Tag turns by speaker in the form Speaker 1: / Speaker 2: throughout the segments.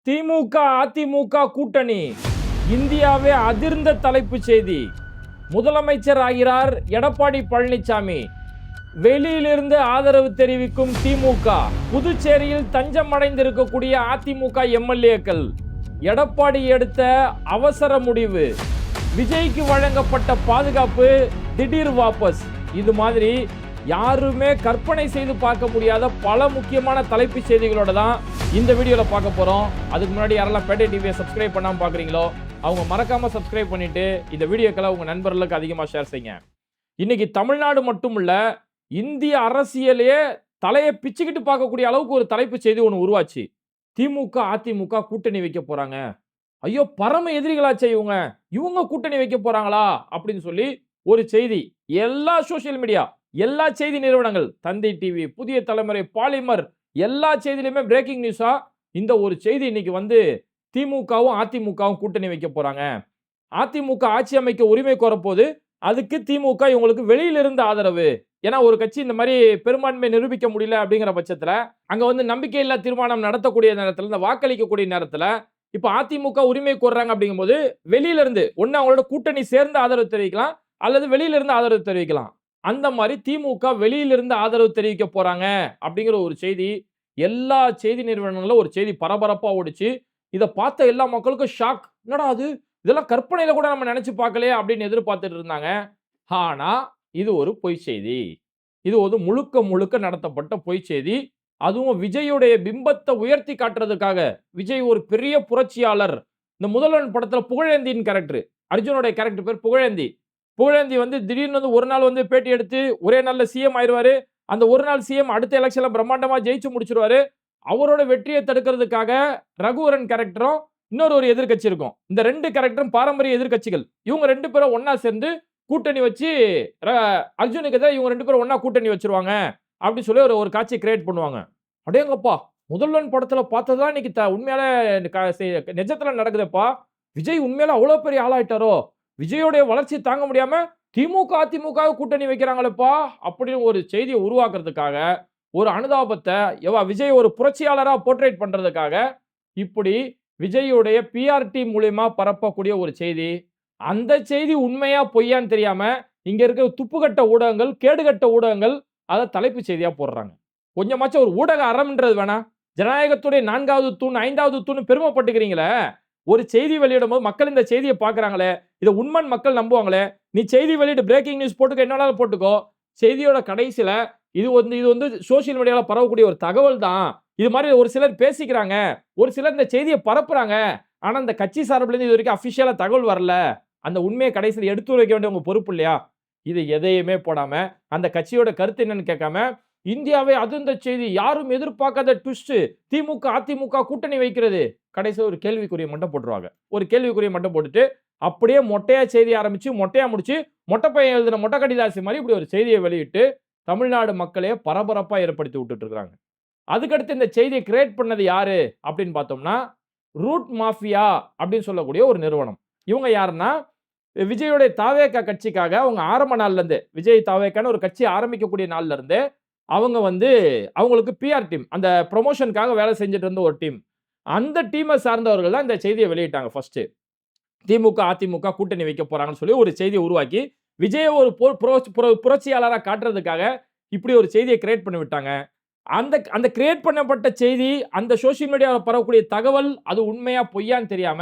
Speaker 1: திமுக அதிமுக கூட்டணி இந்தியாவே அதிர்ந்த தலைப்புச் செய்தி. முதலமைச்சர் ஆகிறார் எடப்பாடி பழனிசாமி. வெளியிலிருந்து ஆதரவு தெரிவிக்கும் திமுக. புதுச்சேரியில் தஞ்சம் அடைந்திருக்கக்கூடிய அதிமுக எம்எல்ஏக்கள். எடப்பாடி எடுத்த அவசர முடிவு. விஜய்க்கு வழங்கப்பட்ட பாதுகாப்பு திடீர் வாபஸ். இது மாதிரி யாருமே கற்பனை செய்து பார்க்க முடியாத பல முக்கியமான தலைப்புச் செய்திகளோட தான் இந்த வீடியோல பார்க்க போறோம். அதுக்கு முன்னாடி யாரெல்லாம் பேட்டை டிவியை சப்ஸ்கிரைப் பண்ணாம பாக்குறீங்களோ அவங்க மறக்காம சப்ஸ்கிரைப் பண்ணிட்டு இந்த வீடியோக்களை உங்க நண்பர்களுக்கு அதிகமா ஷேர் செய்யுங்க. இன்னைக்கு தமிழ்நாடு மட்டும் இல்ல, இந்திய அரசியலையே தலையை பிச்சுக்கிட்டு பார்க்கக்கூடிய அளவுக்கு ஒரு தலைப்புச் செய்தி ஒன்று உருவாச்சு. திமுக அதிமுக கூட்டணி வைக்க போறாங்க. ஐயோ, பரம எதிரிகளாச்சே இவங்க கூட்டணி வைக்க போறாங்களா அப்படின்னு சொல்லி ஒரு செய்தி எல்லா சோசியல் மீடியா, எல்லா செய்தி நிறுவனங்கள், தந்தை டிவி, புதிய தலைமுறை, பாலிமர், எல்லா செய்தியிலுமே பிரேக்கிங் நியூஸா இந்த ஒரு செய்தி இன்னைக்கு வந்து திமுகவும் அதிமுகவும் கூட்டணி வைக்க போறாங்க. அதிமுக ஆட்சி அமைக்க உரிமை கோரப்போது, அதுக்கு திமுக இவங்களுக்கு வெளியிலிருந்து ஆதரவு. ஏன்னா ஒரு கட்சி இந்த மாதிரி பெரும்பான்மை நிரூபிக்க முடியல அப்படிங்கிற பட்சத்துல அங்க வந்து நம்பிக்கையில்லா தீர்மானம் நடத்தக்கூடிய நேரத்துல, இந்த வாக்களிக்கக்கூடிய நேரத்துல இப்ப அதிமுக உரிமை கோர்றாங்க அப்படிங்கும்போது வெளியில இருந்து ஒன்னு அவங்களோட கூட்டணி சேர்ந்து ஆதரவு தெரிவிக்கலாம், அல்லது வெளியில இருந்து ஆதரவு தெரிவிக்கலாம். அந்த மாதிரி திமுக வெளியிலிருந்து ஆதரவு தெரிவிக்க போறாங்க அப்படிங்கிற ஒரு செய்தி எல்லா செய்தி நிறுவனங்களும் ஒரு செய்தி பரபரப்பா ஓடிச்சு. இதை பார்த்த எல்லா மக்களுக்கும் ஷாக். என்னடா அது, இதெல்லாம் கற்பனையில கூட நம்ம நினைச்சு பார்க்கலையே அப்படின்னு எதிர்பார்த்துட்டு இருந்தாங்க. ஆனா இது ஒரு பொய் செய்தி. இது ஒரு முழுக்க முழுக்க நடத்தப்பட்ட பொய் செய்தி. அதுவும் விஜயுடைய பிம்பத்தை உயர்த்தி காட்டுறதுக்காக. விஜய் ஒரு பெரிய புரட்சியாளர். இந்த முதல்வன் படத்துல புகழேந்தியின் கேரக்டர், அர்ஜுனுடைய கேரக்டர் பேர் புகழேந்தி. புகழேந்தி வந்து திடீர்னு வந்து ஒரு நாள் வந்து பேட்டி எடுத்து ஒரே நாள்ல சிஎம் ஆயிருவாரு. அந்த ஒரு நாள் சிஎம் அடுத்த எலெக்ஷன்ல பிரம்மாண்டமா ஜெயிச்சு முடிச்சிருவாரு. அவரோட வெற்றியை தடுக்கிறதுக்காக ரகுவரன் கேரக்டரும் இன்னொரு ஒரு எதிர்க்கட்சி இருக்கும். இந்த ரெண்டு கேரக்டரும் பாரம்பரிய எதிர்க்கட்சிகள். இவங்க ரெண்டு பேரும் ஒன்னா சேர்ந்து கூட்டணி வச்சு அர்ஜுனுக்கு தான் இவங்க ரெண்டு பேரும் ஒன்னா கூட்டணி வச்சிருவாங்க அப்படி சொல்லி ஒரு காட்சி கிரியேட் பண்ணுவாங்க. அடேங்கப்பா, முதல்வன் படத்துல பார்த்ததா இன்னைக்கு உண்மையால நிஜத்துல நடக்குதுப்பா. விஜய் உண்மையால அவ்வளவு பெரிய ஆளாயிட்டாரோ, விஜயோடைய வளர்ச்சி தாங்க முடியாம திமுக அதிமுக கூட்டணி வைக்கிறாங்களப்பா அப்படின்னு ஒரு செய்தியை உருவாக்குறதுக்காக, ஒரு அனுதாபத்தை விஜய் ஒரு புரட்சியாளரா போர்ட்ரேட் பண்றதுக்காக இப்படி விஜயுடைய பிஆர் டீம் மூலியமா பரப்பக்கூடிய ஒரு செய்தி. அந்த செய்தி உண்மையா பொய்யான்னு தெரியாம இங்க இருக்கிற துப்புக்கட்ட ஊடகங்கள், கேடுகட்ட ஊடகங்கள் அதை தலைப்பு செய்தியா போடுறாங்க. கொஞ்சமாச்சும் ஒரு ஊடக அறம்ன்றது வேணா? ஜனநாயகத்துடைய 4வது தூண் 5வது தூண் பெருமைப்பட்டுக்கிறீங்களே, ஒரு செய்தி வெளியிடும் போது மக்கள் இந்த செய்தியை பார்க்கறாங்களே, இதை உண்மைன்னு மக்கள் நம்புவாங்களே. நீ செய்தி வெளியிட்டு பிரேக்கிங் நியூஸ் போட்டுக்க, என்னன்னாலும் போட்டுக்கோ. செய்தியோட கடைசியில இது வந்து சோசியல் மீடியால பரவக்கூடிய ஒரு தகவல் தான். இது மாதிரி ஒரு சிலர் பேசிக்கிறாங்க, ஒரு சிலர் இந்த செய்தியை பரப்புறாங்க. ஆனா இந்த கட்சி சார்பில் இருந்து இது வரைக்கும் அபிஷியலா தகவல் வரல. அந்த உண்மையை கடைசியில் எடுத்து வைக்க வேண்டிய உங்க பொறுப்பு இல்லையா? இது எதையுமே போடாம, அந்த கட்சியோட கருத்து என்னன்னு கேட்காம, இந்தியாவே அதிர்ந்த செய்தி, யாரும் எதிர்பார்க்காத ட்விஸ்ட், திமுக அதிமுக கூட்டணி வைக்கிறது. கடைசியில் ஒரு கேள்விக்குறியை மட்டும் போட்டுருவாங்க. ஒரு கேள்விக்குறியை மட்டும் போட்டுட்டு அப்படியே மொட்டையா செய்தி ஆரம்பிச்சு மொட்டையா முடிச்சு மொட்டைப்பையன் எழுதின மொட்டை கடிதாசி மாதிரி இப்படி ஒரு செய்தியை வெளியிட்டு தமிழ்நாடு மக்களே பரபரப்பா ஏற்படுத்தி விட்டுட்டு இருக்காங்க. அதுக்கடுத்து இந்த செய்தியை கிரியேட் பண்ணது யாரு அப்படின்னு பார்த்தோம்னா, ரூட் மாஃபியா அப்படின்னு சொல்லக்கூடிய ஒரு நிறுவனம். இவங்க யாருன்னா, விஜயோடைய தாவேகா கட்சிக்காக அவங்க ஆரம்ப நாள்ல இருந்து, விஜய் தாவேகான்னு ஒரு கட்சி ஆரம்பிக்கக்கூடிய நாள்ல இருந்து அவங்க வந்து அவங்களுக்கு பிஆர் டீம், அந்த ப்ரொமோஷனுக்காக வேலை செஞ்சுட்டு இருந்த ஒரு டீம். அந்த டீமை சார்ந்தவர்கள் தான் இந்த செய்தியை வெளியிட்டாங்க. ஃபர்ஸ்ட் திமுக அதிமுக கூட்டணி வைக்க போறாங்கன்னு சொல்லி ஒரு செய்தியை உருவாக்கி விஜய ஒரு புரட்சியாளராக காட்டுறதுக்காக இப்படி ஒரு செய்தியை கிரியேட் பண்ணி விட்டாங்க. அந்த கிரியேட் பண்ணப்பட்ட செய்தி, அந்த சோசியல் மீடியாவில் பரவக்கூடிய தகவல் அது உண்மையா பொய்யான்னு தெரியாம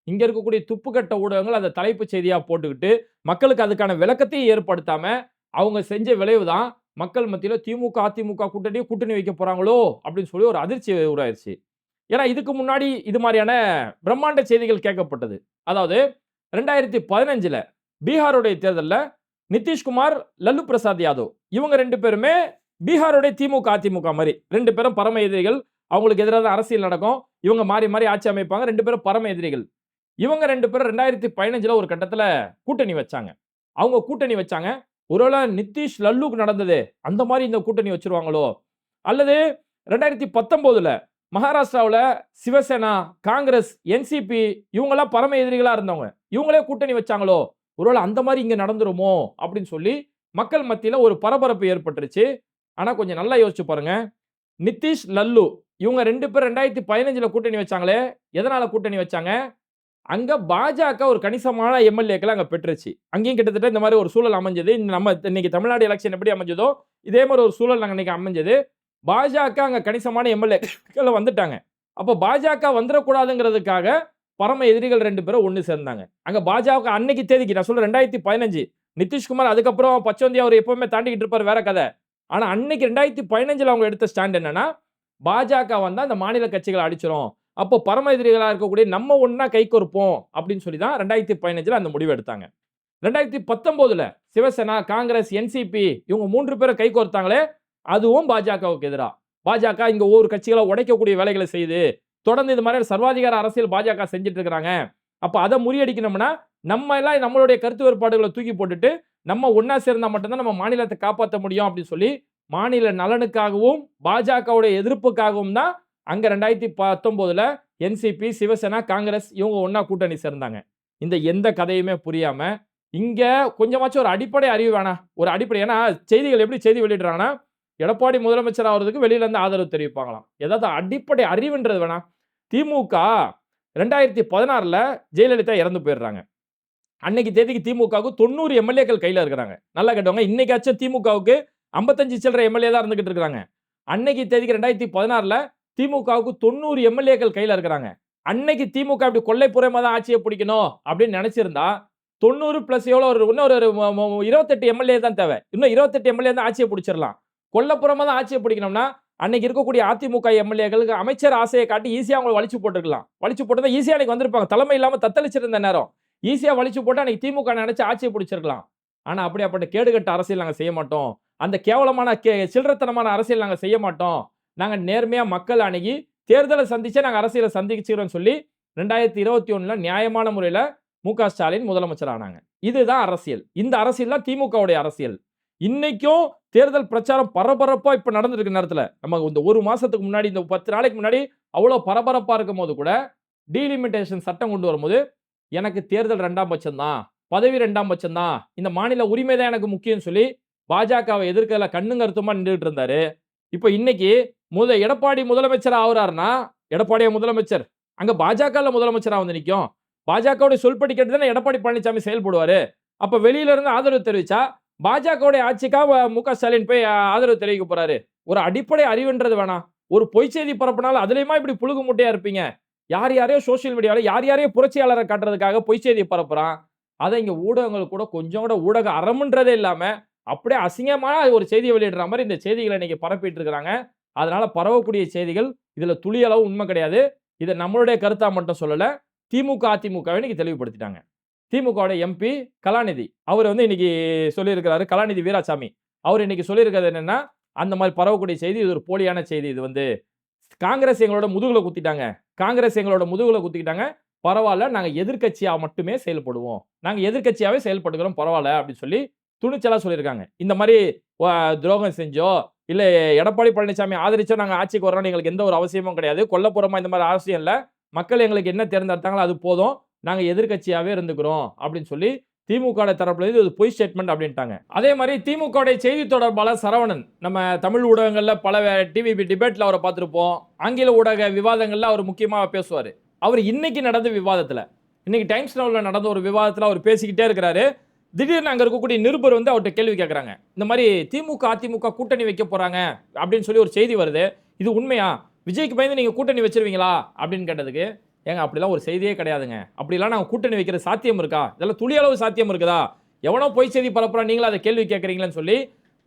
Speaker 1: இங்க இருக்கக்கூடிய துப்புக்கட்ட ஊடகங்கள் அதை தலைப்பு செய்தியா போட்டுக்கிட்டு மக்களுக்கு அதுக்கான விளக்கத்தையும் ஏற்படுத்தாம அவங்க செஞ்ச விளைவு தான் மக்கள் மத்தியில் திமுக அதிமுக கூட்டணி வைக்க போறாங்களோ அப்படின்னு சொல்லி ஒரு அதிர்ச்சி உருவாயிருச்சு. ஏன்னா இதுக்கு முன்னாடி இது மாதிரியான பிரம்மாண்ட செய்திகள் கேட்கப்பட்டது. அதாவது 2015 பீகாருடைய தேர்தலில் நிதிஷ்குமார், லல்லு பிரசாத் யாதவ் இவங்க ரெண்டு பேருமே பீகாருடைய திமுக அதிமுக மாதிரி ரெண்டு பேரும் பரம எதிரிகள். அவங்களுக்கு எதிராக அரசியல் நடக்கும். இவங்க மாறி மாறி ஆட்சி அமைப்பாங்க. ரெண்டு பேரும் பரம எதிரிகள். இவங்க ரெண்டு பேரும் 2015 ஒரு கட்டத்தில் கூட்டணி வச்சாங்க. அவங்க கூட்டணி வச்சாங்க. ஒருவேளை நிதிஷ் லல்லுக்கு நடந்தது அந்த மாதிரி இந்த கூட்டணி வச்சிருவாங்களோ, அல்லது 2019 மகாராஷ்டிராவில் சிவசேனா, காங்கிரஸ், என்சிபி இவங்கெல்லாம் பரம எதிரிகளா இருந்தவங்க, இவங்களே கூட்டணி வச்சாங்களோ, ஒருவேளை அந்த மாதிரி இங்க நடந்துருமோ அப்படின்னு சொல்லி மக்கள் மத்தியில் ஒரு பரபரப்பு ஏற்பட்டுருச்சு. ஆனா கொஞ்சம் நல்லா யோசிச்சு பாருங்க. நிதிஷ், லல்லு இவங்க 2 பேர் 2015ல கூட்டணி வச்சாங்களே, எதனால கூட்டணி வச்சாங்க? அங்க பாஜக ஒரு கணிசமான எம்.எல்.ஏக்கள அங்க பெற்றுச்சு. அங்கேயும் கிட்டத்தட்ட இந்த மாரி ஒரு சூழல் அமைஞ்சது. நம்ம இன்னைக்கு தமிழ்நாடு எலக்ஷன் எப்படி அமைஞ்சதோ, இதே மாரி ஒரு சூழல் அங்க இன்னைக்கு அமைஞ்சது. பாஜக அங்க கணிசமான எம்.எல்.ஏக்கள் வந்துட்டாங்க. அப்ப பாஜக வந்துறக்கூடாதுங்கிறதுக்காக பரம எதிரிகள் 2 பேரும் ஒண்ணு சேர்ந்தாங்க. அங்க பாஜக அன்னைக்கு தேதிக்கு நான் சொல்றேன் 2015 நிதிஷ்குமார் அதுக்கப்புறம் பச்சோந்தி அவர் எப்பவுமே தாண்டிக்கிட்டு இருப்பாரு வேற கதை. ஆனா அன்னைக்கு 2015ல அவங்க எடுத்த ஸ்டாண்ட் என்னன்னா, பாஜக வந்தா அந்த மாநில கட்சிகள அடிச்சிரும். அப்போ பரம எதிரிகளா இருக்கக்கூடிய நம்ம ஒண்ணா கைகோர்ப்போம் அப்படின்னு சொல்லி தான் 2015ல அந்த முடிவு எடுத்தாங்க. 2019ல சிவசேனா, காங்கிரஸ், என்சிபி இவங்க 3 பேரும் கைகோர்த்தாங்களே, அதுவும் பாஜகவுக்கு எதிரா. பாஜக இங்க ஒவ்வொரு கட்சிகள உடைக்கக்கூடிய வேலைகள செய்யுது. தொடர்ந்து இந்த மாதிரி சர்வாதிகார அரசியல் பாஜக செஞ்சுட்டு இருக்காங்க. அப்ப அத முறியடிக்கணும்னா, நம்ம எல்லாம் நம்மளுடைய கருத்து வேறுபாடுகள தூக்கி போட்டுட்டு, நம்ம ஒண்ணா சேர்ந்தா மட்டும் தான் நம்ம மாநிலத்த காப்பாத்த முடியும் அப்படின்னு சொல்லி, மாநில நலனுக்காகவும், பாஜகவுடைய எதிர்ப்புக்காகவும் தான் அங்க 2019ல என்சிபி, சிவசேனா, காங்கிரஸ் இவங்க ஒண்ணா கூட்டணி சேர்ந்தாங்க. இந்த எந்த கதையுமே புரியாம, இங்க கொஞ்சமாச்சும் ஒரு அடிப்படை அறிவு வேணாம். ஒரு அடிப்படை ஏன்னா செய்திகள் எப்படி செய்தி வெளியிடுறாங்கன்னா, எடப்பாடி முதலமைச்சர் ஆவறதுக்கு வெளியில இருந்து ஆதரவு தெரிவிப்பாங்களாம். ஏதாவது அடிப்படை அறிவுன்றது வேணாம். திமுக 2016ல ஜெயலலிதா இறந்து போயிடுறாங்க. அன்னைக்கு தேதிக்கு திமுகவுக்கு 90 எம்.எல்.ஏக்கள் கையில இருக்கிறாங்க. நல்லா கேட்டுக்கோங்க. இன்னைக்காச்சும் திமுகவுக்கு 55 சில்லற எம்.எல்.ஏ தான் இருந்துகிட்டு இருக்காங்க. அன்னைக்கு தேதிக்கு 2016ல திமுகவுக்கு 90 எம்.எல்.ஏக்கள் கையில இருக்கிறாங்க. அன்னைக்கு திமுக இப்படி கொள்ளைப்புறமா தான் ஆட்சிய பிடிக்கணும் அப்படின்னு நினைச்சிருந்தா 90 பிளஸ் எவ்வளோ இன்னொரு 28 எம்.எல்.ஏ தான் தேவை. இன்னும் 28 எம்.எல்.ஏ தான் ஆட்சிய பிடிச்சிரலாம். கொல்லைப்புறமா தான் ஆட்சிய பிடிக்கணும்னா, அன்னைக்கு இருக்கக்கூடிய அதிமுக எம்.எல்.ஏக்களுக்கு அமைச்சர் ஆசைய காட்டி ஈஸியா அவங்கள வலிச்சு போட்டுருக்கலாம். வலிச்சு போட்டா ஈஸியா அன்னைக்கு வந்திருப்பாங்க. தலைமை இல்லாம தத்தளிச்சிருந்த நேரம். ஈஸியா வலிச்சு போட்டு அன்னைக்கு திமுக நினைச்சு ஆட்சிய பிடிச்சிருக்கலாம். ஆனா அப்படியாப்பட்ட கேடுகெட்ட அரசியல் நாங்க செய்ய மாட்டோம். அந்த கேவலமான சில்லறத்தனமான அரசியல் நாங்க செய்ய மாட்டோம். நாங்க நேர்மையா மக்கள் அணுகி தேர்தல சந்திச்சே நாங்க அரசியல சந்திக்கிறோம்னு சொல்லி 2021ல நியாயமான முறையில மு.க. ஸ்டாலின் முதலமைச்சர் ஆனாங்க. இதுதான் அரசியல். இந்த அரசியல் தான் திமுகவுடைய அரசியல். இன்னைக்கும் தேர்தல் பிரச்சாரம் பரபரப்பா இப்ப நடந்துட்டு இருக்க நேரத்துல, நம்ம இந்த 1 மாசத்துக்கு முன்னாடி, இந்த 10 நாளைக்கு முன்னாடி அவ்வளவு பரபரப்பா இருக்கும்போது கூட, டீலிமிட்டேஷன் சட்டம் கொண்டு வரும்போது, எனக்கு தேர்தல் 2ஆம் பட்சம் தான். பதவி 2ஆம் பட்சம் தான். இந்த மாநில உரிமை தான் எனக்கு முக்கியம்னு சொல்லி, பாஜகவை எதிர்க்கல கண்ணும் கருத்துமா நின்னுட்டு இருந்தாரு. இப்ப இன்னைக்கு எடப்பாடி முதலமைச்சர் ஆகுறாருன்னா, எடப்பாடியா முதலமைச்சர்? அங்க பாஜகல முதலமைச்சரா வந்து நிக்கும். பாஜகவுடைய சொல்படி கேட்டு தானே எடப்பாடி பழனிசாமி செயல்படுவாரு. அப்ப வெளியில இருந்து ஆதரவு தெரிவிச்சா, பாஜகவுடைய ஆட்சிக்கா மு.க. ஸ்டாலின் போய் ஆதரவு தெரிவிக்க போறாரு. ஒரு அடிப்படை அறிவுன்றது வேணாம். ஒரு பொய் செய்தி பரப்புனால அதிலேயுமா இப்படி புழுகு மூட்டையா இருப்பீங்க? யார் யாரையோ சோசியல் மீடியால யார் யாரையோ புரட்சியாளர காட்டுறதுக்காக பொய் செய்தி பரப்புறான். அத இங்க ஊடகங்கள் கூட கொஞ்சம் கூட ஊடக அறம்ன்றதே இல்லாம, அப்படியே அசிங்கமான ஒரு செய்திய வெளியிடுற மாரி இந்த செய்திகள இன்னைக்கு பரப்பிட்டு இருக்காங்க. அதனால பரவக்கூடிய செய்திகள் இதுல துளி அளவு உண்மை கிடையாது. இத நம்மளுடைய கருத்தா மட்டும் சொல்லல. திமுக, அதிமுகவை இன்னைக்கு தெளிவுபடுத்திட்டாங்க. திமுகவுடைய எம்பி கலாநிதி. அவரு இன்னைக்கு சொல்லியிருக்கிறாரு. கலாநிதி வீராசாமி. அவரு இன்னைக்கு சொல்லியிருக்கிறது என்னன்னா, அந்த மாரி பரவக்கூடிய செய்தி இது ஒரு போலியான செய்தி. இது காங்கிரஸ் எங்களோட முதுகுல குத்திட்டாங்க. காங்கிரஸ் எங்களோட முதுகுல குத்திக்கிட்டாங்க. பரவால்ல. நாங்க எதிர்க்கட்சியா மட்டுமே செயல்படுவோம். நாங்க எதிர்க்கட்சியாவே செயல்படுகிறோம். பரவால்ல அப்படின்னு சொல்லி துணிச்சலா சொல்லியிருக்காங்க. இந்த மாரி துரோகம் செஞ்சோ, இல்ல எடப்பாடி பழனிசாமி ஆதரிச்சோ நாங்க ஆட்சிக்கு வர்றோம்னு எங்களுக்கு எந்த ஒரு அவசியமும் கிடையாது. கொல்லப்புறமா இந்த மாரி அவசியம் இல்ல. மக்கள் எங்களுக்கு என்ன தேர்ந்தெடுத்தாங்களோ அது போதும். நாங்க எதிர்க்கட்சியாவே இருந்துக்கிறோம் அப்படின்னு சொல்லி திமுக தரப்புல இது பொய் ஸ்டேட்மெண்ட் அப்படின்ட்டாங்க. அதே மாரி திமுகவுடைய செய்தி தொடர்பாளர் சரவணன், நம்ம தமிழ் ஊடகங்கள்ல பல டிவி டிபேட்ல அவரை பார்த்திருப்போம். ஆங்கில ஊடக விவாதங்கள்ல அவர் முக்கியமா பேசுவாரு. அவர் இன்னைக்கு நடந்த விவாதத்துல, இன்னைக்கு டைம்ஸ் நவுல நடந்த ஒரு விவாதத்துல அவர் பேசிக்கிட்டே இருக்கிறாரு. திடீர்னு அங்க இருக்கக்கூடிய நிருபர் அவர்ட்ட கேள்வி கேட்கறாங்க. இந்த மாதிரி திமுக, அதிமுக கூட்டணி வைக்க போறாங்க அப்படின்னு சொல்லி ஒரு செய்தி வருது. இது உண்மையா? விஜய்க்கு பயந்து நீங்க கூட்டணி வச்சிருவீங்களா அப்படின்னு கேட்டதுக்கு, ஏங்க அப்படிலாம் ஒரு செய்தியே கிடையாதுங்க. அப்படிலாம் நாங்க கூட்டணி வைக்கிற சாத்தியம் இருக்கா? இதெல்லாம் துளி அளவு சாத்தியம் இருக்குதா? எவனோ பொய் செய்தி பரப்புறான், நீங்களா அதை கேள்வி கேட்கறீங்களன்னு சொல்லி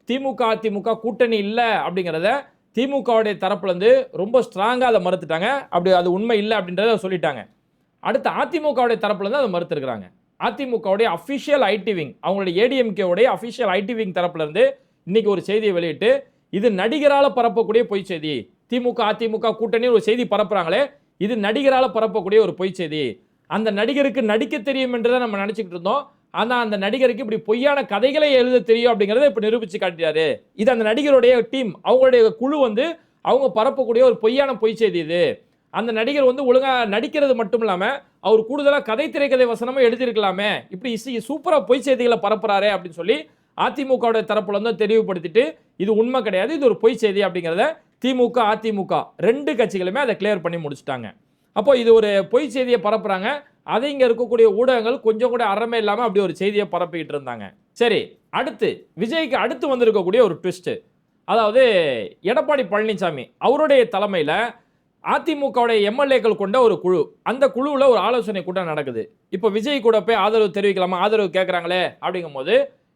Speaker 1: திமுக, அதிமுக கூட்டணி இல்ல அப்படிங்கறத திமுகவுடைய தரப்புல இருந்து ரொம்ப ஸ்ட்ராங்கா அதை மறுத்துட்டாங்க. அப்படி அது உண்மை இல்ல அப்படின்றத சொல்லிட்டாங்க. அடுத்து அதிமுகவுடைய தரப்புல இருந்து அதை மறுத்திருக்காங்க. அதிமுகவுடைய அபிஷியல் ஐடி விங், அவங்களுடைய ஏடிஎம்கே உடைய அபிஷியல் ஐடி விங் தரப்புல இருந்து இன்னைக்கு ஒரு செய்தியை வெளியிட்டு, இது நடிகரால பரப்பக்கூடிய பொய் செய்தி. திமுக, அதிமுக கூட்டணி ஒரு செய்தி பரப்புறாங்களே, இது நடிகரால பரப்பக்கூடிய ஒரு பொய் செய்தி. அந்த நடிகருக்கு நடிக்க தெரியும் என்றுதான் நம்ம நினைச்சுக்கிட்டு இருந்தோம். ஆனா அந்த நடிகருக்கு இப்படி பொய்யான கதைகளை எழுத தெரியும் அப்படிங்கறத இப்ப நிரூபிச்சு காட்டிட்டாரு. இது அந்த நடிகருடைய டீம், அவங்களுடைய குழு அவங்க பரப்பக்கூடிய ஒரு பொய்யான பொய் செய்தி இது. அந்த நடிகர் ஒழுங்கா நடிக்கிறது மட்டும் இல்லாம அவர் கூடுதலா கதை திரைக்கதை வசனமும் எழுதியிருக்கலாமே, இப்படி சூப்பரா பொய் செய்திகளை பரப்புறாரே அப்படின்னு சொல்லி அதிமுகவுடைய தரப்புல இருந்து தெளிவுபடுத்திட்டு, இது உண்மை கிடையாது, இது ஒரு பொய் செய்தி அப்படிங்கறத திமுக அதிமுக 2 கட்சிகளுமே அதை கிளியர் பண்ணி முடிச்சிட்டாங்க. அப்போ இது ஒரு பொய் செய்தியை பரப்புறாங்க. அதை இங்க இருக்கக்கூடிய ஊடகங்கள் கொஞ்சம் கூட அறமே இல்லாம அப்படி ஒரு செய்தியை பரப்பிக்கிட்டு இருந்தாங்க. சரி, அடுத்து விஜய்க்கு அடுத்து வந்திருக்கக்கூடிய ஒரு ட்விஸ்ட், அதாவது எடப்பாடி பழனிசாமி அவருடைய தலைமையில அதிமுகவுடைய எம்எல்ஏக்கள் கொண்ட ஒரு குழு, அந்த குழுவில் ஒரு ஆலோசனை கூட்டம் நடக்குது. இப்போ விஜய் கூட போய் ஆதரவு தெரிவிக்கலாமா, ஆதரவு கேட்குறாங்களே அப்படிங்கும் போது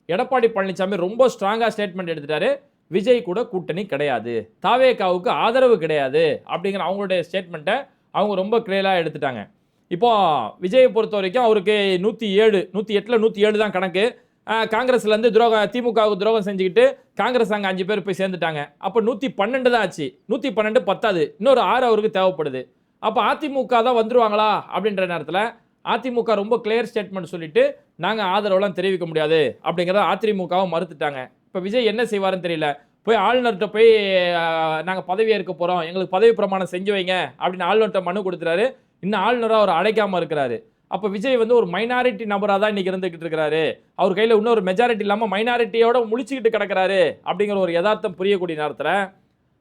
Speaker 1: எடப்பாடி பழனிசாமி ரொம்ப ஸ்ட்ராங்காக ஸ்டேட்மெண்ட் எடுத்துட்டாரு. விஜய் கூட கூட்டணி கிடையாது, தாவேகாவுக்கு ஆதரவு கிடையாது அப்படிங்கிற அவங்களுடைய ஸ்டேட்மெண்ட்டை அவங்க ரொம்ப கிளியராக எடுத்துட்டாங்க. இப்போ விஜயை பொறுத்த வரைக்கும் அவருக்கு 107 107 தான் கணக்கு. காங்கிரஸ்லேருந்து திமுகவுக்கு துரோகம் செஞ்சுக்கிட்டு காங்கிரஸ் அங்கே 5 பேர் போய் சேர்ந்துட்டாங்க. அப்போ 112 தான் ஆச்சு. 112 பத்தாது, இன்னொரு 6 அவருக்கு தேவைப்படுது. அப்போ அதிமுக தான் வந்துருவாங்களா அப்படின்ற நேரத்தில் அதிமுக ரொம்ப கிளியர் ஸ்டேட்மெண்ட் சொல்லிட்டு நாங்கள் ஆதரவுலாம் தெரிவிக்க முடியாது அப்படிங்கிறத அதிமுகவும் மறுத்துட்டாங்க. இப்போ விஜய் என்ன செய்வாருன்னு தெரியல. போய் ஆளுநர்கிட்ட போய் நாங்கள் பதவி ஏற்க போகிறோம், எங்களுக்கு பதவி பிரமாணம் செஞ்சு வைங்க அப்படின்னு ஆளுநர்கிட்ட மனு கொடுத்துறாரு. இன்னும் ஆளுநராக அவர் அழைக்காமல் இருக்கிறாரு. அப்போ விஜய் வந்து ஒரு மைனாரிட்டி நபராக தான் இன்னைக்கு இருந்துகிட்டு இருக்கிறாரு. அவர் கையில் இன்னொரு மெஜாரிட்டி இல்லாமல் மைனாரிட்டியோட முழிச்சுக்கிட்டு கிடக்கிறாரு அப்படிங்கிற ஒரு யதார்த்தம் புரியக்கூடிய நேரத்தில்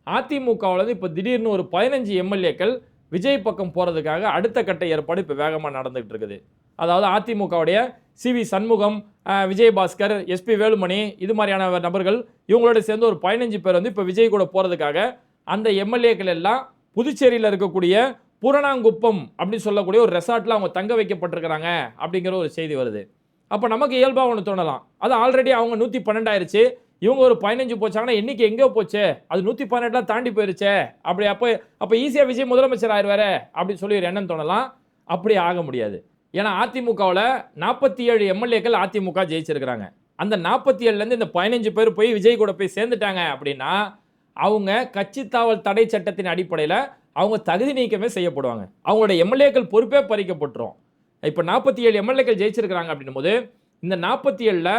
Speaker 1: அதிமுகவில் இப்போ திடீர்னு ஒரு 15 எம்எல்ஏக்கள் விஜய் பக்கம் போகிறதுக்காக அடுத்த கட்ட ஏற்பாடு இப்போ வேகமாக நடந்துகிட்டு இருக்குது. அதாவது அதிமுகவுடைய சிவி சண்முகம், விஜயபாஸ்கர், எஸ்பி வேலுமணி, இது மாதிரியான நபர்கள் இவங்களோட சேர்ந்து ஒரு 15 பேர் வந்து இப்போ விஜய் கூட போகிறதுக்காக அந்த எம்எல்ஏக்கள் எல்லாம் புதுச்சேரியில் இருக்கக்கூடிய பூரணாங்குப்பம் அப்படின்னு சொல்லக்கூடிய ஒரு ரெசார்ட்டில் அவங்க தங்க வைக்கப்பட்டிருக்கிறாங்க அப்படிங்கிற ஒரு செய்தி வருது. அப்போ நமக்கு இயல்பாக ஒன்று தோணலாம், அது ஆல்ரெடி அவங்க 112 ஆயிடுச்சு, இவங்க ஒரு 15 போச்சாங்கன்னா எண்ணிக்கை எங்கே போச்சு, அது 118 தாண்டி போயிருச்சே, அப்படி அப்போ ஈஸியாக விஜய் முதலமைச்சர் ஆயிடுவாரு அப்படின்னு சொல்லி ஒரு எண்ணம் தோணலாம். அப்படி ஆக முடியாது. ஏன்னா அதிமுகவில் 47 எம்எல்ஏக்கள் அதிமுக ஜெயிச்சிருக்கிறாங்க. அந்த 47லேருந்து இந்த 15 பேர் போய் விஜய் கூட போய் சேர்ந்துட்டாங்க அப்படின்னா அவங்க கட்சி தாவல் தடை சட்டத்தின் அடிப்படையில் அவங்க தகுதி நீக்கமே செய்யப்படுவாங்க. அவங்களோட எம்எல்ஏக்கள் பொறுப்பே பறிக்கப்பட்டுரும். இப்போ 47 எம்எல்ஏக்கள் ஜெயிச்சிருக்கிறாங்க அப்படின்னும் போது இந்த 47ல்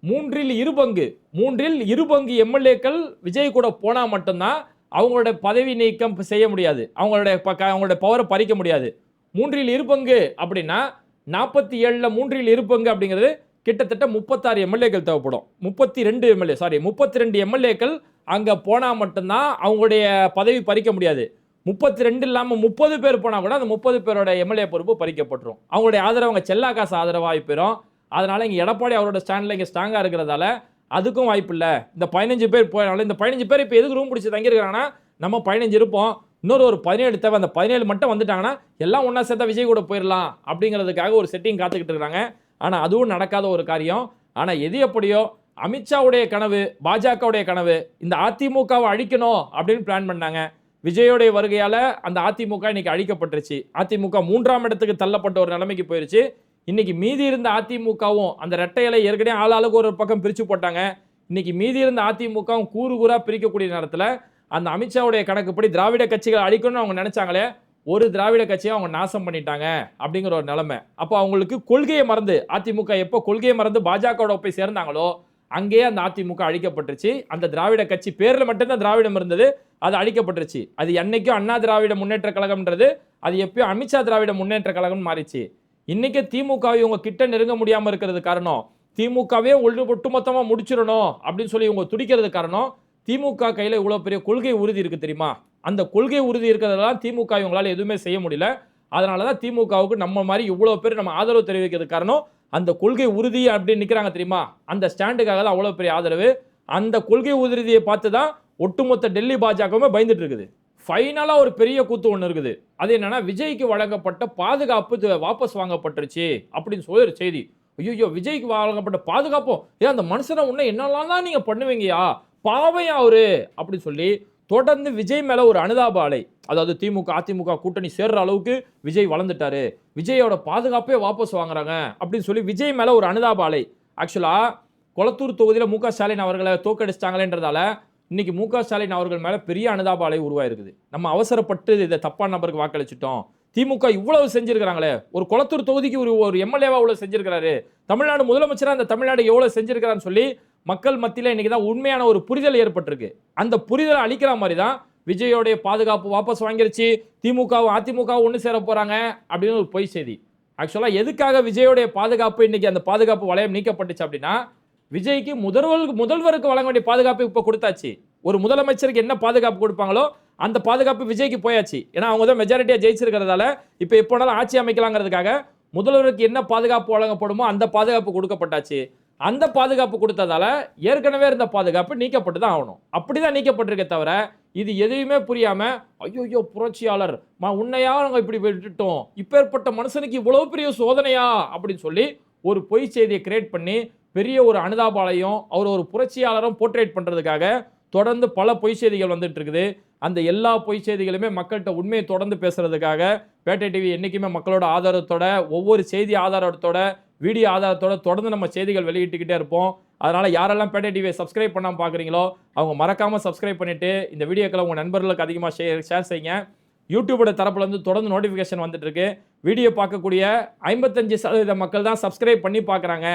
Speaker 1: 3/2 எம்எல்ஏக்கள் விஜய் கூட போனால் மட்டும்தான் அவங்களோட பதவி நீக்கம் செய்ய முடியாது, அவங்களோட பவரை பறிக்க முடியாது. 3/2 அப்படின்னா 47ல் 3/2 அப்படிங்கிறது கிட்டத்தட்ட 36 எம்எல்ஏக்கள் தேவைப்படும். 32 எம்எல்ஏக்கள் அங்கே போனால் மட்டும்தான் அவங்களுடைய பதவி பறிக்க முடியாது. 32 இல்லாமல் 30 பேர் போனால் கூட அந்த 30 பேரோட எம்எல்ஏ பொறுப்பு பறிக்கப்பட்டுரும். அவங்களுடைய ஆதரவு அவங்க செல்லா காசு ஆதரவாக போயிடும். அதனால் இங்கே எடப்பாடி அவரோட ஸ்டாண்டில் இங்கே ஸ்ட்ராங்காக இருக்கிறதால அதுக்கும் வாய்ப்பு இல்லை. இந்த 15 பேர் போயினாலும் இந்த 15 பேர் இப்போ எதுக்கு ரூம் பிடிச்சி தங்கியிருக்கிறாங்கன்னா நம்ம 15 இருப்போம், இன்னொரு ஒரு 17 தேவை, அந்த 17 மட்டும் வந்துட்டாங்கன்னா எல்லாம் ஒன்றா சேர்த்தா விஜய் கூட போயிடலாம் அப்படிங்கிறதுக்காக ஒரு செட்டிங் காத்துக்கிட்டு இருக்கிறாங்க. ஆனால் அதுவும் நடக்காத ஒரு காரியம். ஆனால் எது எப்படியோ அமித்ஷாவுடைய கனவு, பாஜகவுடைய கனவு, இந்த அதிமுகவை அழிக்கணும் அப்படின்னு பிளான் பண்ணாங்க. விஜயோடைய வருகையால் அந்த அதிமுக இன்னைக்கு அழிக்கப்பட்டுருச்சு. அதிமுக 3ஆம் இடத்துக்கு தள்ளப்பட்ட ஒரு நிலைமைக்கு போயிருச்சு. இன்னைக்கு மீதி இருந்த அதிமுகவும் அந்த ரெட்டையில ஏற்கனவே ஆளாளுக்கு ஒரு பக்கம் பிரித்து போட்டாங்க. இன்னைக்கு மீதி இருந்த அதிமுகவும் கூறு கூறா பிரிக்கக்கூடிய நேரத்தில் அந்த அமித்ஷாவுடைய கணக்குப்படி திராவிட கட்சிகள் அழிக்கணும்னு அவங்க நினைச்சாங்களே, ஒரு திராவிட கட்சியை அவங்க நாசம் பண்ணிட்டாங்க அப்படிங்கிற ஒரு நிலைமை. அப்போ அவங்களுக்கு கொள்கையை மறந்து அதிமுக எப்போ கொள்கையை மறந்து பாஜகவோட போய் சேர்ந்தாங்களோ அங்கேயே அந்த அதிமுக அழிக்கப்பட்டுருச்சு. அந்த திராவிட கட்சி பேரில் மட்டும்தான் திராவிடம் இருந்தது, அது அழிக்கப்பட்டுருச்சு. அது என்னைக்கும் அண்ணா திராவிட முன்னேற்ற கழகம்ன்றது அது எப்பயும் அமித்ஷா திராவிட முன்னேற்ற கழகம் மாறிச்சு. இன்னைக்கு திமுகவை இவங்க கிட்ட நெருங்க முடியாமல் இருக்கிறது காரணம், திமுகவே ஒட்டுமொத்தமாக முடிச்சிடணும் அப்படின்னு சொல்லி இவங்க துடிக்கிறது காரணம், திமுக கையில் இவ்வளோ பெரிய கொள்கை உறுதி இருக்குது தெரியுமா? அந்த கொள்கை உறுதி இருக்கிறதெல்லாம் திமுக இவங்களால எதுவுமே செய்ய முடியல. அதனால தான் திமுகவுக்கு நம்ம மாதிரி இவ்வளோ பேர் நம்ம ஆதரவு தெரிவிக்கிறது காரணம், அந்த கொள்கை உறுதி அப்படின்னு நிற்கிறாங்க தெரியுமா, அந்த ஸ்டாண்டுக்காக தான் அவ்வளோ பெரிய ஆதரவு. அந்த கொள்கை உறுதியை பார்த்து தான் ஒட்டுமொத்த டெல்லி பாஜகவுமே பயந்துட்டு இருக்குது. ஃபைனலாக ஒரு பெரிய கூத்து ஒன்று இருக்குது. அது என்னன்னா, விஜய்க்கு வழங்கப்பட்ட பாதுகாப்பு வாபஸ் வாங்கப்பட்டுருச்சு அப்படின்னு சொல்லி ஒரு செய்தி. ஐயோ, விஜய்க்கு வழங்கப்பட்ட பாதுகாப்பும் அந்த மனுஷனை உன்ன என்னெல்லாம் தான் நீங்கள் பண்ணுவீங்கயா, பாவையா அவரு அப்படின்னு சொல்லி தொடர்ந்து விஜய் மேலே ஒரு அனுதாப அலை. அதாவது திமுக அதிமுக கூட்டணி சேர்ற அளவுக்கு விஜய் வளர்ந்துட்டாரு, விஜயோட பாதுகாப்பே வாபஸ் வாங்குறாங்க அப்படின்னு சொல்லி விஜய் மேலே ஒரு அனுதாப அலை. ஆக்சுவலாக கொளத்தூர் தொகுதியில் மு க ஸ்டாலின் அவர்களை தோக்கடிச்சிட்டாங்களேன்றதால இன்னைக்கு மு க ஸ்டாலின் அவர்கள் மேலே பெரிய அனுதாப அலை உருவாயிருக்குது. நம்ம அவசரப்பட்டு இதை தப்பான நபருக்கு வாக்களிச்சிட்டோம், திமுக இவ்வளவு செஞ்சிருக்கிறாங்களே, ஒரு கொளத்தூர் தொகுதிக்கு ஒரு எம்எல்ஏவா இவ்வளவு செஞ்சிருக்கிறாரு, தமிழ்நாடு முதலமைச்சராக அந்த தமிழ்நாடு எவ்வளவு செஞ்சிருக்கிறான்னு சொல்லி மக்கள் மத்தியில் இன்னைக்கு தான் உண்மையான ஒரு புரிதல் ஏற்பட்டிருக்கு. அந்த புரிதலை அளிக்கிற மாதிரி தான் விஜயோடைய பாதுகாப்பு வாபஸ் வாங்கிருச்சு, திமுகவும் அதிமுகவும் ஒன்று சேர போறாங்க அப்படின்னு ஒரு பொய் செய்தி. ஆக்சுவலாக எதுக்காக விஜயோடைய பாதுகாப்பு இன்னைக்கு அந்த பாதுகாப்பு வளையம் நீக்கப்பட்டுச்சு அப்படின்னா, விஜய்க்கு முதல்வருக்கு வழங்க வேண்டிய பாதுகாப்பு இப்போ கொடுத்தாச்சு. ஒரு முதலமைச்சருக்கு என்ன பாதுகாப்பு கொடுப்பாங்களோ அந்த பாதுகாப்பு விஜய்க்கு போயாச்சு. ஏன்னா அவங்க தான் மெஜாரிட்டியா ஜெயிச்சிருக்கிறதால இப்போ எப்போனாலும் ஆட்சி அமைக்கலாங்கிறதுக்காக முதல்வருக்கு என்ன பாதுகாப்பு வழங்கப்படுமோ அந்த பாதுகாப்பு கொடுக்கப்பட்டாச்சு. அந்த பாதுகாப்பு கொடுத்ததால ஏற்கனவே இருந்த பாதுகாப்பு நீக்கப்பட்டு தான் ஆகணும். அப்படிதான் நீக்கப்பட்டிருக்கே தவிர இது எதையுமே புரியாம ஐயோ புரட்சியாளர் உன்னையா நாங்கள் இப்படி விட்டுட்டோம், இப்பேற்பட்ட மனுஷனுக்கு இவ்வளவு பெரிய சோதனையா அப்படின்னு சொல்லி ஒரு பொய் செய்தியை கிரியேட் பண்ணி பெரிய ஒரு அனுதாபாலையும் அவர் ஒரு புரட்சியாளரும் போர்ட்ரேட் பண்றதுக்காக தொடர்ந்து பல பொய் செய்திகள் வந்துட்டு இருக்குது. அந்த எல்லா பொய் செய்திகளுமே மக்கள்கிட்ட உண்மையை தொடர்ந்து பேசுறதுக்காக பேட்டை டிவி என்னைக்குமே மக்களோட ஆதாரத்தோட, ஒவ்வொரு செய்தி ஆதாரத்தோட, வீடியோ ஆதாரத்தோட தொடர்ந்து நம்ம செய்திகள் வெளியிட்டுக்கிட்டே இருப்போம். அதனால யாரெல்லாம் பேட்டை டிவியை சப்ஸ்கிரைப் பண்ணாமல் பார்க்குறீங்களோ அவங்க மறக்காம சப்ஸ்கிரைப் பண்ணிட்டு இந்த வீடியோக்களை உங்கள் நண்பர்களுக்கு அதிகமாக ஷேர் செய்யுங்க. யூடியூபோட தரப்புல இருந்து தொடர்ந்து நோட்டிஃபிகேஷன் வந்துட்டு இருக்கு. வீடியோ பார்க்கக்கூடிய 55% மக்கள் தான் சப்ஸ்கிரைப் பண்ணி பார்க்குறாங்க,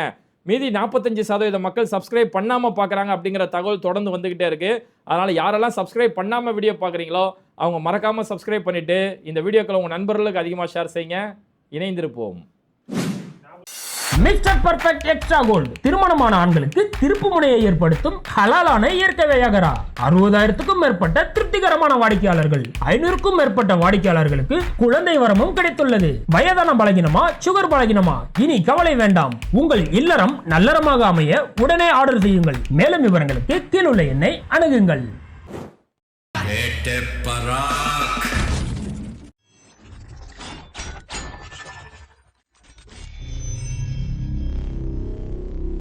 Speaker 1: மீதி 45% மக்கள் சப்ஸ்கிரைப் பண்ணாமல் பார்க்குறாங்க அப்படிங்கிற தகவல் தொடர்ந்து வந்துக்கிட்டே இருக்கு. அதனால் யாரெல்லாம் சப்ஸ்கிரைப் பண்ணாமல் வீடியோ பார்க்குறீங்களோ அவங்க மறக்காமல் சப்ஸ்கிரைப் பண்ணிவிட்டு இந்த வீடியோக்களை உங்கள் நண்பர்களுக்கு அதிகமாக ஷேர் செய்யுங்க. இணைந்திருப்போம்.
Speaker 2: மிஸ்டர் பெர்ஃபெக்ட் எக்ஸ்ட்ரா கோல்டு திருமணமான ஆண்களுக்கு திருப்பு முனையை ஏற்படுத்தும் ஹலாலான இயற்கை வியாகரா. 60,000க்கும் மேற்பட்ட திருப்திகரமான வாடிக்கையாளர்கள், 500க்கும் மேற்பட்ட வாடிக்கையாளர்களுக்கு குழந்தை வரமும் கிடைத்துள்ளது. வயதான பலகினமா, சுகர் பலகினமா, இனி கவலை வேண்டாம். உங்கள் இல்லறம் நல்லறமாக அமைய உடனே ஆர்டர் செய்யுங்கள். மேலும் விவரங்களுக்கு கீழுள்ள எண்ணை அணுகுங்கள்.